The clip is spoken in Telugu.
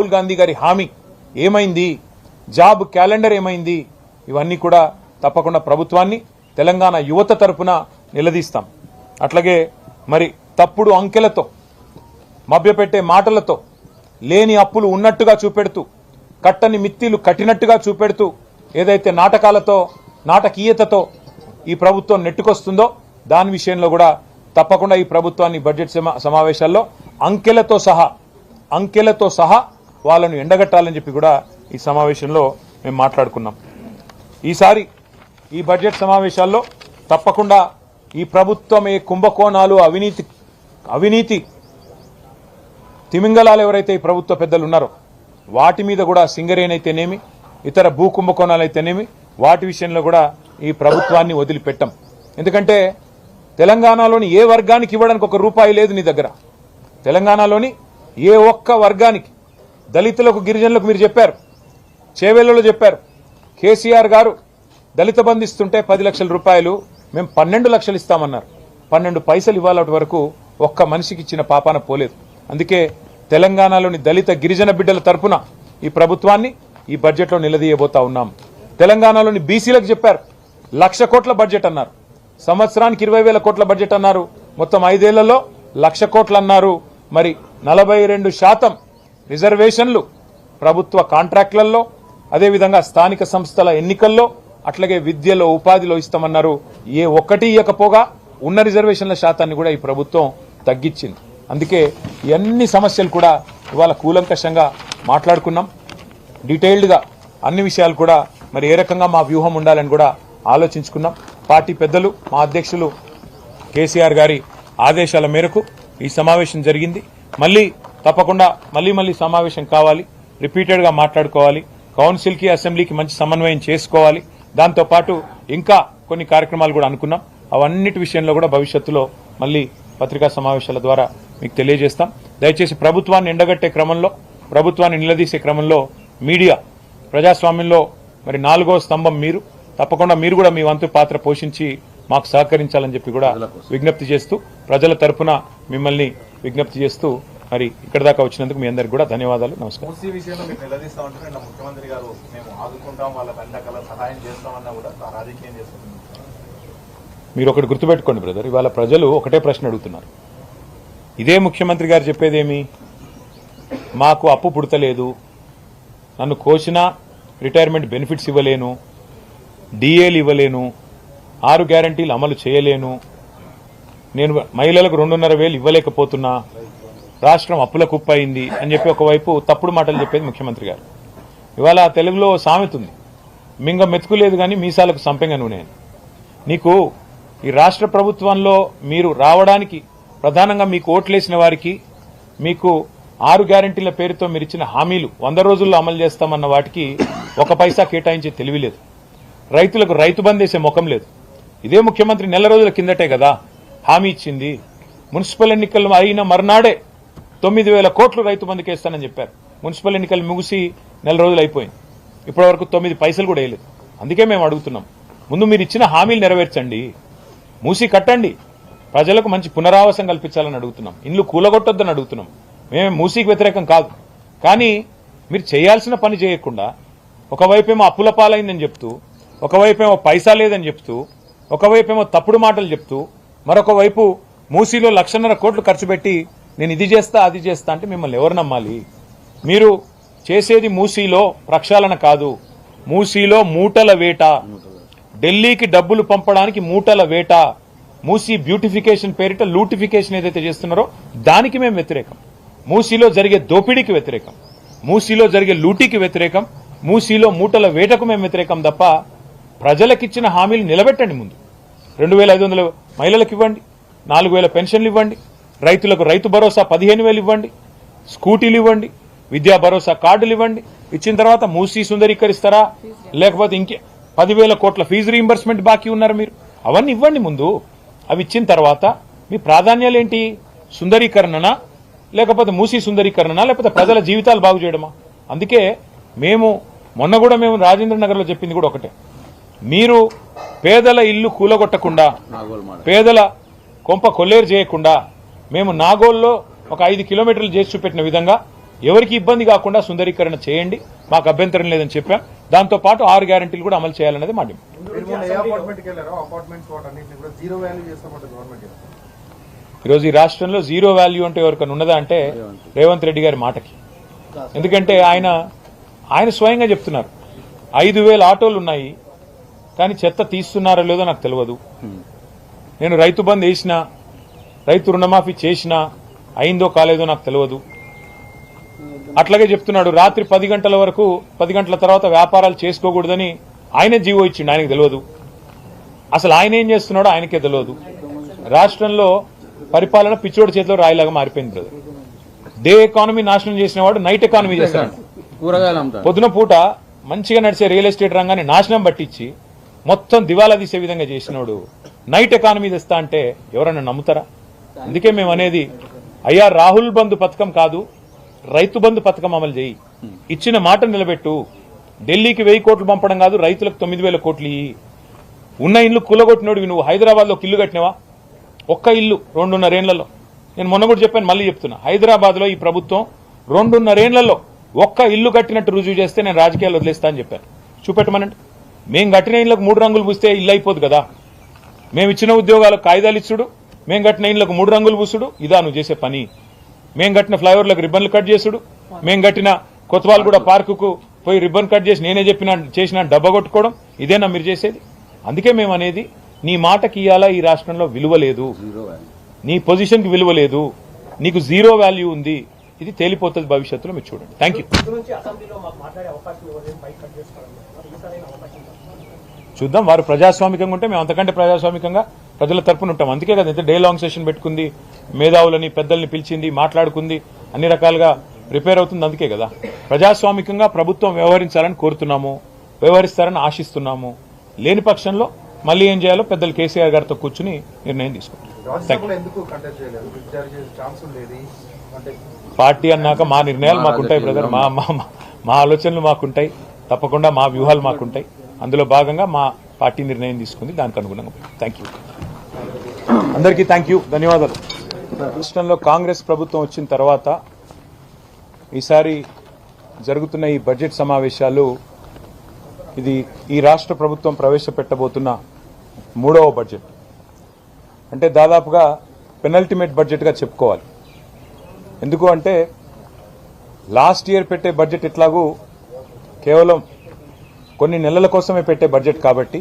రాహుల్ గాంధీ గారి హామీ ఏమైంది, జాబ్ క్యాలెండర్ ఏమైంది, ఇవన్నీ కూడా తప్పకుండా ప్రభుత్వాన్ని తెలంగాణ యువత తరపున నిలదీస్తాం. అట్లాగే మరి తప్పుడు అంకెలతో మభ్యపెట్టే మాటలతో లేని అప్పులు ఉన్నట్టుగా చూపెడుతూ కట్టని మిత్తిలు కట్టినట్టుగా చూపెడుతూ ఏదైతే నాటకాలతో నాటకీయతతో ఈ ప్రభుత్వం నెట్టుకొస్తుందో దాని విషయంలో కూడా తప్పకుండా ఈ ప్రభుత్వాన్ని బడ్జెట్ సమావేశాల్లో అంకెలతో సహా వాళ్ళను ఎండగట్టాలని చెప్పి కూడా ఈ సమావేశంలో మేము మాట్లాడుకున్నాం. ఈసారి ఈ బడ్జెట్ సమావేశాల్లో తప్పకుండా ఈ ప్రభుత్వం ఏ కుంభకోణాలు అవినీతి తిమింగలాలు ఎవరైతే ఈ ప్రభుత్వ పెద్దలు ఉన్నారో వాటి మీద కూడా సింగరేనైతేనేమి ఇతర భూ కుంభకోణాలైతేనేమి వాటి విషయంలో కూడా ఈ ప్రభుత్వాన్ని వదిలిపెట్టాం. ఎందుకంటే తెలంగాణలోని ఏ వర్గానికి ఇవ్వడానికి ఒక రూపాయి లేదు నీ దగ్గర. తెలంగాణలోని ఏ ఒక్క వర్గానికి, దళితులకు గిరిజనులకు మీరు చెప్పారు, చేవేళ్లలో చెప్పారు, కేసీఆర్ గారు దళిత బంధు ఇస్తుంటే 10 లక్షల రూపాయలు మేము 12 లక్షలు ఇస్తామన్నారు. 12 పైసలు ఇవ్వాలటి వరకు ఒక్క మనిషికి ఇచ్చిన పాపాన పోలేదు. అందుకే తెలంగాణలోని దళిత గిరిజన బిడ్డల తరపున ఈ ప్రభుత్వాన్ని ఈ బడ్జెట్లో నిలదీయబోతా ఉన్నాం. తెలంగాణలోని బీసీలకు చెప్పారు 1,00,000 కోట్ల బడ్జెట్ అన్నారు, సంవత్సరానికి 20,000 కోట్ల బడ్జెట్ అన్నారు, మొత్తం 5 ఏళ్లలో 1,00,000 కోట్లు అన్నారు. మరి 42% రిజర్వేషన్లు ప్రభుత్వ కాంట్రాక్టులలో, అదేవిధంగా స్థానిక సంస్థల ఎన్నికల్లో, అట్లాగే విద్యలో ఉపాధిలో ఇస్తామన్నారు. ఏ ఒక్కటి ఇవ్వకపోగా ఉన్న రిజర్వేషన్ల శాతాన్ని కూడా ఈ ప్రభుత్వం తగ్గించింది. అందుకే అన్ని సమస్యలు కూడా ఇవాళ కూలంకషంగా మాట్లాడుకున్నాం. డీటెయిల్డ్గా అన్ని విషయాలు కూడా మరి ఏ రకంగా మా వ్యూహం ఉండాలని కూడా ఆలోచించుకున్నాం. పార్టీ పెద్దలు మా అధ్యక్షులు కేసీఆర్ గారి ఆదేశాల మేరకు ఈ సమావేశం జరిగింది. మళ్ళీ తప్పకుండా మళ్ళీ సమావేశం కావాలి, రిపీటెడ్గా మాట్లాడుకోవాలి, కౌన్సిల్కి అసెంబ్లీకి మంచి సమన్వయం చేసుకోవాలి. దాంతోపాటు ఇంకా కొన్ని కార్యక్రమాలు కూడా అనుకున్నాం. అవన్నిటి విషయంలో కూడా భవిష్యత్తులో మళ్ళీ పత్రికా సమావేశాల ద్వారా మీకు తెలియజేస్తాం. దయచేసి ప్రభుత్వాన్ని ఎండగట్టే క్రమంలో, ప్రభుత్వాన్ని నిలదీసే క్రమంలో మీడియా ప్రజాస్వామ్యంలో మరి 4వ స్తంభం మీరు. తప్పకుండా మీరు కూడా మీ వంతు పాత్ర పోషించి మాకు సహకరించాలని చెప్పి కూడా విజ్ఞప్తి చేస్తూ, ప్రజల తరపున మిమ్మల్ని విజ్ఞప్తి చేస్తూ మరి ఇక్కడ దాకా వచ్చినందుకు మీ అందరికి కూడా ధన్యవాదాలు. నమస్కారం. మీరు ఒకటి గుర్తుపెట్టుకోండి బ్రదర్, ఇవాళ ప్రజలు ఒకటే ప్రశ్న అడుగుతున్నారు. ఇదే ముఖ్యమంత్రి గారు చెప్పేదేమి, మాకు అప్పు పుడతలేదు, నన్ను కోసినా రిటైర్మెంట్ బెనిఫిట్స్ ఇవ్వలేను, డిఏలు ఇవ్వలేను, 6 గ్యారంటీలు అమలు చేయలేను, నేను మహిళలకు 2,500 ఇవ్వలేకపోతున్నా, రాష్ట్రం అప్పుల కుప్పయింది అని చెప్పి ఒకవైపు తప్పుడు మాటలు చెప్పేది ముఖ్యమంత్రి గారు. ఇవాళ తెలుగులో సామెత ఉంది, మింగ మెతుకులేదు కానీ మీసాలకు సంపెంగ నూనె. నీకు ఈ రాష్ట్ర ప్రభుత్వంలో మీరు రావడానికి ప్రధానంగా మీకు ఓట్లేసిన వారికి, మీకు 6 గ్యారంటీల పేరుతో మీరు ఇచ్చిన హామీలు 100 రోజుల్లో అమలు చేస్తామన్న వాటికి 1 పైసా కేటాయించే తెలివి లేదు. రైతులకు రైతు బంద్ వేసే ముఖం లేదు. ఇదే ముఖ్యమంత్రి నెల రోజుల కిందటే కదా హామీ ఇచ్చింది. మున్సిపల్ ఎన్నికలు అయిన మర్నాడే 9,000 కోట్లు రైతు బంధుకి వేస్తానని చెప్పారు. మున్సిపల్ ఎన్నికలు ముగిసి నెల రోజులు అయిపోయింది, ఇప్పటి వరకు 9 పైసలు కూడా వేయలేదు. అందుకే మేము అడుగుతున్నాం, ముందు మీరు ఇచ్చిన హామీలు నెరవేర్చండి, మూసి కట్టండి, ప్రజలకు మంచి పునరావాసం కల్పించాలని అడుగుతున్నాం, ఇండ్లు కూలగొట్టొద్దని అడుగుతున్నాం. మేమే మూసీకి వ్యతిరేకం కాదు, కానీ మీరు చేయాల్సిన పని చేయకుండా ఒకవైపేమో అప్పుల పాలైందని చెప్తూ, ఒకవైపేమో పైసా లేదని చెప్తూ, ఒకవైపేమో తప్పుడు మాటలు చెప్తూ, మరొక వైపు మూసీలో 1,50,000 కోట్లు ఖర్చు పెట్టి నేను ఇది చేస్తా అది చేస్తా అంటే మిమ్మల్ని ఎవరు నమ్మాలి? మీరు చేసేది మూసీలో ప్రక్షాళన కాదు, మూసీలో మూటల వేట, ఢిల్లీకి డబ్బులు పంపడానికి మూటల వేట, మూసీ బ్యూటిఫికేషన్ పేరిట లూటిఫికేషన్ ఏదైతే చేస్తున్నారో దానికి మేము వ్యతిరేకం. మూసీలో జరిగే దోపిడీకి వ్యతిరేకం, మూసీలో జరిగే లూటీకి వ్యతిరేకం, మూసీలో మూటల వేటకు మేము వ్యతిరేకం తప్ప ప్రజలకిచ్చిన హామీలు నిలబెట్టండి. ముందు 2,500 మహిళలకు ఇవ్వండి, 4,000 పెన్షన్లు ఇవ్వండి, రైతులకు రైతు భరోసా 15,000 ఇవ్వండి, స్కూటీలు ఇవ్వండి, విద్యా భరోసా కార్డులు ఇవ్వండి. ఇచ్చిన తర్వాత మూసీ సుందరీకరిస్తారా, లేకపోతే ఇంకే 10,000 కోట్ల ఫీజు రీయింబర్స్మెంట్ బాకీ ఉన్నారు మీరు, అవన్నీ ఇవ్వండి ముందు. అవి ఇచ్చిన తర్వాత మీ ప్రాధాన్యాలు ఏంటి? సుందరీకరణనా, లేకపోతే మూసీ సుందరీకరణనా, లేకపోతే ప్రజల జీవితాలు బాగు చేయడమా? అందుకే మొన్న కూడా మేము రాజేంద్ర నగర్లో చెప్పింది కూడా ఒకటే, మీరు పేదల ఇల్లు కూలగొట్టకుండా, పేదల కొంప కొల్లేరు చేయకుండా, మేము నాగోల్లో ఒక 5 కిలోమీటర్లు చేసి చూపెట్టిన విధంగా ఎవరికి ఇబ్బంది కాకుండా సుందరీకరణ చేయండి, మాకు అభ్యంతరం లేదని చెప్పాం. దాంతో పాటు 6 గ్యారెంటీలు కూడా అమలు చేయాలనేది మా డిమాండ్. ఈరోజు ఈ రాష్ట్రంలో జీరో వాల్యూ అంటే ఎవరికైనా ఉన్నదా అంటే రేవంత్ రెడ్డి గారి మాటకి. ఎందుకంటే ఆయన స్వయంగా చెప్తున్నారు 5,000 ఆటోలు ఉన్నాయి కానీ చెత్త తీస్తున్నారో లేదో నాకు తెలియదు. నేను రైతు బంద్ వేసినా, రైతు రుణమాఫీ చేసినా అయిందో కాలేదో నాకు తెలియదు. అట్లాగే చెప్తున్నాడు రాత్రి 10 గంటల వరకు, 10 గంటల తర్వాత వ్యాపారాలు చేసుకోకూడదని ఆయనే జీవో ఇచ్చిండు, ఆయనకు తెలియదు. అసలు ఆయన ఏం చేస్తున్నాడో ఆయనకే తెలియదు. రాష్ట్రంలో పరిపాలన పిచ్చోడి చేతిలో రాయిలాగా మారిపోయింది బ్రదర్. డే ఎకానమీ నాశనం చేసిన వాడు నైట్ ఎకానమీ చేస్తాడు. పొద్దున పూట మంచిగా నడిచే రియల్ ఎస్టేట్ రంగాన్ని నాశనం పట్టించి మొత్తం దివాలా తీసే విధంగా చేసినోడు నైట్ ఎకానమీ తెస్తా అంటే ఎవరన్నా నమ్ముతారా? అందుకే మేము అనేది, అయ్యా రాహుల్ బంధు పథకం కాదు, రైతు బంధు పథకం అమలు చేయి, ఇచ్చిన మాట నిలబెట్టు. ఢిల్లీకి 1000 కోట్లు పంపడం కాదు, రైతులకు 9,000 కోట్లు ఇయ్యి. ఉన్న ఇల్లు కూలగొట్టినోడివి నువ్వు. హైదరాబాద్ లో ఇల్లు కట్టినవా? ఒక్క ఇల్లు 2.5 ఏళ్లలో. నేను మొన్న కూడా చెప్పాను, మళ్ళీ చెప్తున్నా, హైదరాబాద్ లో ఈ ప్రభుత్వం 2.5 ఏళ్లలో ఒక్క ఇల్లు కట్టినట్టు రుజువు చేస్తే నేను రాజకీయాలు వదిలేస్తా అని చెప్పాను. చూపెట్టమనండి. మేం కట్టిన ఇళ్లకు 3 రంగులు పూస్తే ఇల్లు అయిపోదు కదా. మేము ఇచ్చిన ఉద్యోగాలకు కాయిదాలు ఇచ్చుడు, మేం కట్టిన ఇళ్లకు 3 రంగులు పూసుడు, ఇదా నువ్వు చేసే పని? మేం కట్టిన ఫ్లైఓవర్లకు రిబ్బన్లు కట్ చేసుడు, మేం కట్టిన కొత్తవాల్గూడ పార్కుకు పోయి రిబ్బన్ కట్ చేసి నేనే చేసిన డబ్బా కొట్టుకోవడం, ఇదేనా మీరు చేసేది? అందుకే మేము అనేది, నీ మాటకి ఇయ్యాలా ఈ రాష్ట్రంలో విలువ లేదు, నీ పొజిషన్ కి విలువ లేదు, నీకు జీరో వాల్యూ ఉంది. ఇది తేలిపోతుంది భవిష్యత్తులో, మీరు చూడండి. Thank you. చూద్దాం, వారు ప్రజాస్వామికంగా ఉంటే మేము అంతకంటే ప్రజాస్వామికంగా ప్రజల తరపున ఉంటాం. అందుకే కదా ఇంత డే లాంగ్ సెషన్ పెట్టుకుంది, మేధావులని పెద్దల్ని పిలిచింది, మాట్లాడుకుంది, అన్ని రకాలుగా ప్రిపేర్ అవుతుంది. అందుకే కదా ప్రజాస్వామికంగా ప్రభుత్వం వ్యవహరించాలని కోరుతున్నాము, వ్యవహరిస్తారని ఆశిస్తున్నాము. లేని పక్షంలో మళ్ళీ ఏం చేయాలో పెద్దలు కేసీఆర్ గారితో కూర్చుని నిర్ణయం తీసుకుంటాం. పార్టీ అన్నాక మా నిర్ణయాలు మాకుంటాయి బ్రదర్, మా ఆలోచనలు మాకుంటాయి, తప్పకుండా మా వ్యూహాలు మాకుంటాయి. అందులో భాగంగా మా పార్టీ నిర్ణయం తీసుకుంది, దానికి అనుగుణంగా. థ్యాంక్ యూ అందరికీ, థ్యాంక్ యూ, ధన్యవాదాలు. రాష్ట్రంలో కాంగ్రెస్ ప్రభుత్వం వచ్చిన తర్వాత ఈసారి జరుగుతున్న ఈ బడ్జెట్ సమావేశాలు, ఇది ఈ రాష్ట్ర ప్రభుత్వం ప్రవేశపెట్టబోతున్న 3వ బడ్జెట్. అంటే దాదాపుగా పెనల్టిమేట్ బడ్జెట్గా చెప్పుకోవాలి. ఎందుకు అంటే లాస్ట్ ఇయర్ పెట్టే బడ్జెట్ ఎట్లాగూ కేవలం కొన్ని నెలల కోసమే పెట్టే బడ్జెట్ కాబట్టి